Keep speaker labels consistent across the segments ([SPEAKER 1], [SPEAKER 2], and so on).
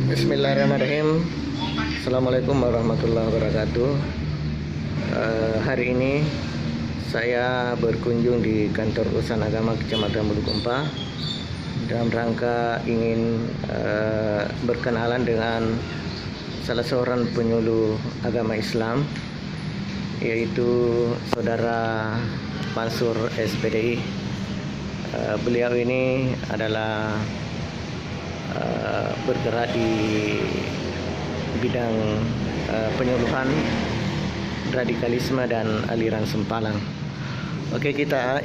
[SPEAKER 1] Bismillahirrahmanirrahim. Assalamualaikum warahmatullahi wabarakatuh. Hari ini saya berkunjung di kantor urusan agama Kecamatan Bulukumpa dalam rangka ingin berkenalan dengan salah seorang penyuluh agama Islam, yaitu Saudara Mansur SPDI. Beliau ini adalah bergerak di bidang penyuluhan radikalisme dan aliran sempalan. Oke, kita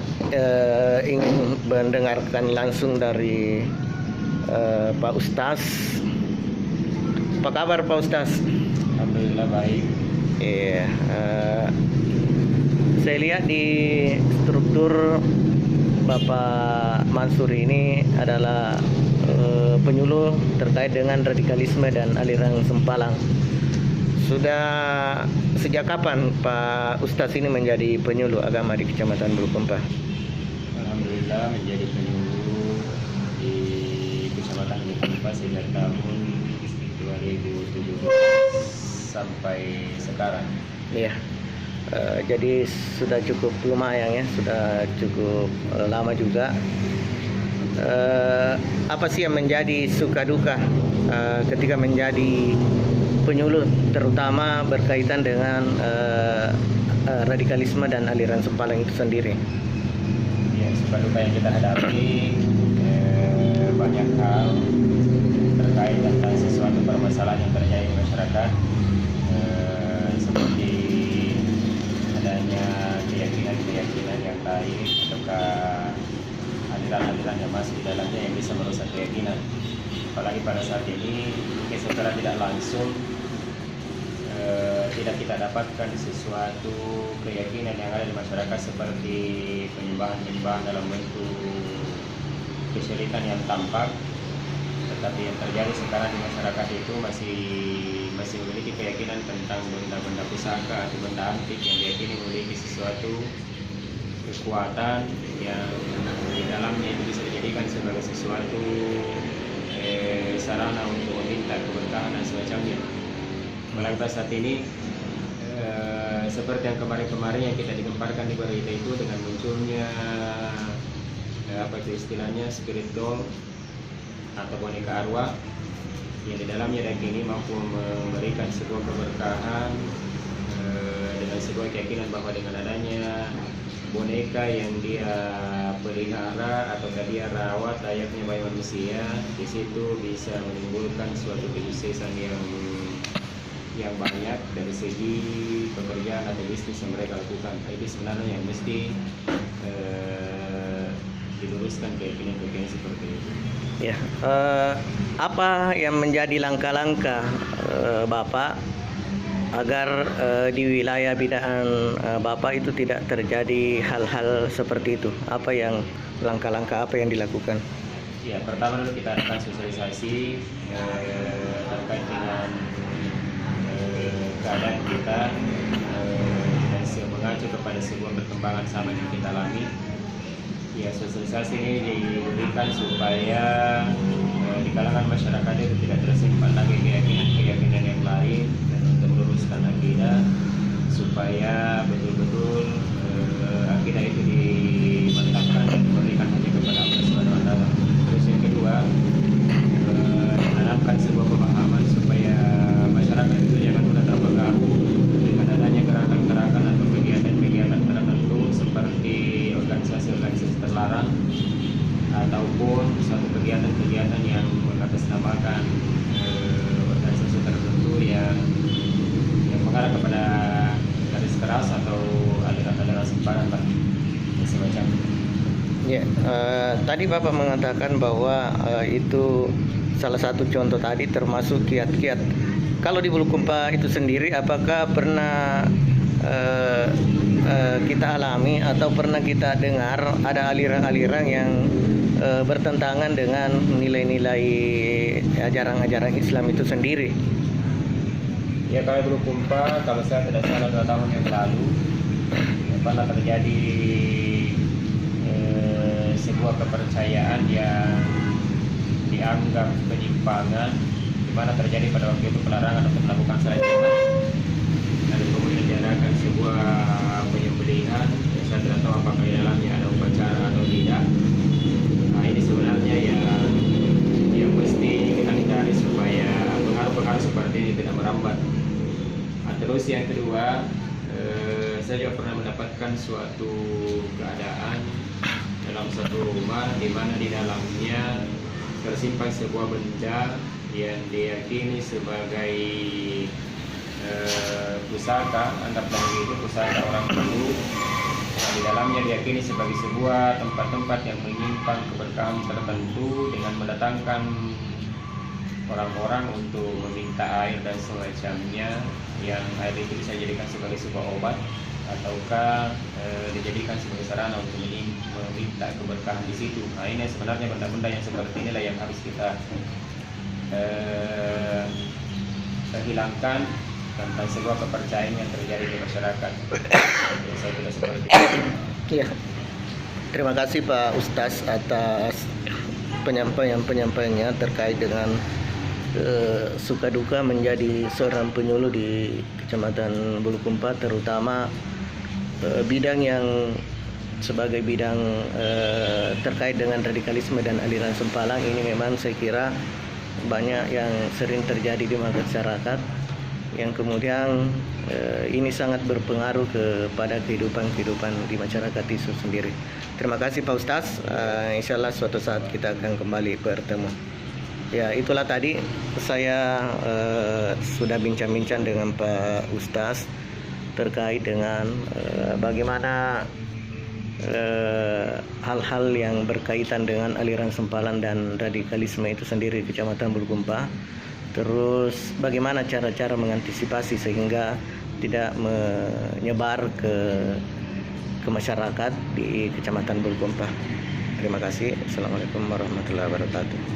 [SPEAKER 1] ingin mendengarkan langsung dari Pak Ustaz. Apa kabar Pak Ustaz?
[SPEAKER 2] Alhamdulillah baik.
[SPEAKER 1] Iya. Saya lihat di struktur Bapak Mansur ini adalah penyuluh terkait dengan radikalisme dan aliran sempalan. Sudah sejak kapan Pak Ustaz ini menjadi penyuluh agama di Kecamatan Bulukumpa?
[SPEAKER 2] Alhamdulillah menjadi penyuluh di Kecamatan Bulukumpa sejak tahun 2017 sampai sekarang.
[SPEAKER 1] Iya. Jadi sudah cukup lumayan ya, sudah cukup lama juga. Apa sih yang menjadi suka duka ketika menjadi penyuluh, terutama berkaitan dengan radikalisme dan aliran sempalan itu sendiri?
[SPEAKER 2] Ya, suka duka yang kita hadapi banyak hal terkait tentang sesuatu permasalahan yang terjadi di masyarakat, seperti adanya keyakinan yang lain ataukah aliran-aliran yang masuk di dalamnya yang bisa merusak keyakinan. Apalagi pada saat ini mungkin secara tidak langsung tidak kita dapatkan sesuatu keyakinan yang ada di masyarakat seperti penyembahan dalam bentuk kesyirikan yang tampak, tetapi yang terjadi sekarang di masyarakat itu masih memiliki keyakinan tentang benda-benda pusaka atau benda antik yang diyakini memiliki sesuatu kekuatan yang di dalamnya itu bisa dijadikan sebagai sesuatu sarana untuk meminta keberkahan dan semacamnya. Malah saat ini seperti yang kemarin-kemarin yang kita digemparkan di berita itu dengan munculnya apa itu istilahnya spirit doll atau boneka arwah yang di dalamnya diyakini mampu memberikan sebuah keberkahan dengan sebuah keyakinan bahwa dengan adanya boneka yang dia pelihara atau dia rawat layaknya bayi manusia, di situ bisa menimbulkan suatu kesuksesan yang banyak dari segi pekerjaan atau bisnis yang mereka lakukan. Itu sebenarnya yang mesti diluruskan keyakinan seperti itu.
[SPEAKER 1] Ya, apa yang menjadi langkah-langkah Bapak agar di wilayah binaan Bapak itu tidak terjadi hal-hal seperti itu? Apa yang langkah-langkah apa yang dilakukan?
[SPEAKER 2] Ya, pertama dulu kita akan sosialisasi terkait dengan keadaan kita dan mengacu kepada sebuah perkembangan zaman yang kita alami. Ya, sosialisasi ini diberikan supaya di kalangan masyarakat itu tidak tersimpan lagi keyakinan yang lain, dan untuk meluruskan akidah supaya betul-betul akidah itu dimantapkan dan diberikan hanya kepada Allah Subhanahu wa taala. Terus yang kedua, menanamkan sebuah pemahaman supaya masyarakat itu jangan mudah terpengaruh dengan adanya gerakan-gerakan atau kegiatan-kegiatan tertentu seperti organisasi-organisasi terlarang ataupun suatu kegiatan-kegiatan yang mengatasnamakan organisasi tertentu yang mengarah kepada garis keras atau aliran-aliran sempalan dan semacam.
[SPEAKER 1] Ya, tadi Bapak mengatakan bahwa itu salah satu contoh tadi termasuk kiat-kiat. Kalau di Bulukumpa itu sendiri, apakah pernah kita alami atau pernah kita dengar ada aliran-aliran yang bertentangan dengan nilai-nilai ajaran-ajaran Islam itu sendiri?
[SPEAKER 2] Ya, kalau Bulukumpa, kalau saya tidak salah 2 tahun yang lalu pernah terjadi sebuah kepercayaan yang dianggap penyimpangan mana terjadi pada waktu itu pelarangan untuk melakukan salat Jumat, lalu kemudian diadakan sebuah penyembelihan. Saya tidak tahu apakah di dalamnya ada upacara atau tidak. Nah, ini sebenarnya yang mesti kita hindari supaya pengaruh-pengaruh seperti ini tidak merambat. Nah, terus yang kedua, saya juga pernah mendapatkan suatu keadaan dalam satu rumah di mana di dalamnya tersimpan sebuah benda yang diyakini sebagai pusaka, anggaplah itu pusaka orang dulu. Nah, di dalamnya diyakini sebagai sebuah tempat-tempat yang menyimpan keberkahan tertentu dengan mendatangkan orang-orang untuk meminta air dan semacamnya, yang air itu bisa dijadikan sebagai sebuah obat ataukah dijadikan sebagai sarana untuk meminta keberkahan di situ. Nah, ini sebenarnya benda-benda yang seperti inilah yang harus kita hilangkan tentang sebuah kepercayaan yang terjadi di masyarakat. Saya tidak seperti itu.
[SPEAKER 1] Ya. Terima kasih Pak Ustaz atas penyampaiannya terkait dengan suka duka menjadi seorang penyuluh di Kecamatan Bulukumpa, terutama bidang yang sebagai bidang terkait dengan radikalisme dan aliran sempalang. Ini memang saya kira banyak yang sering terjadi di masyarakat, yang kemudian ini sangat berpengaruh kepada kehidupan di masyarakat itu sendiri. Terima kasih Pak Ustaz. Insya Allah suatu saat kita akan kembali bertemu. Ya, itulah tadi saya sudah bincang-bincang dengan Pak Ustaz terkait dengan bagaimana hal-hal yang berkaitan dengan aliran sempalan dan radikalisme itu sendiri di Kecamatan Bulukumpa. Terus bagaimana cara-cara mengantisipasi sehingga tidak menyebar ke masyarakat di Kecamatan Bulukumpa. Terima kasih. Assalamualaikum warahmatullahi wabarakatuh.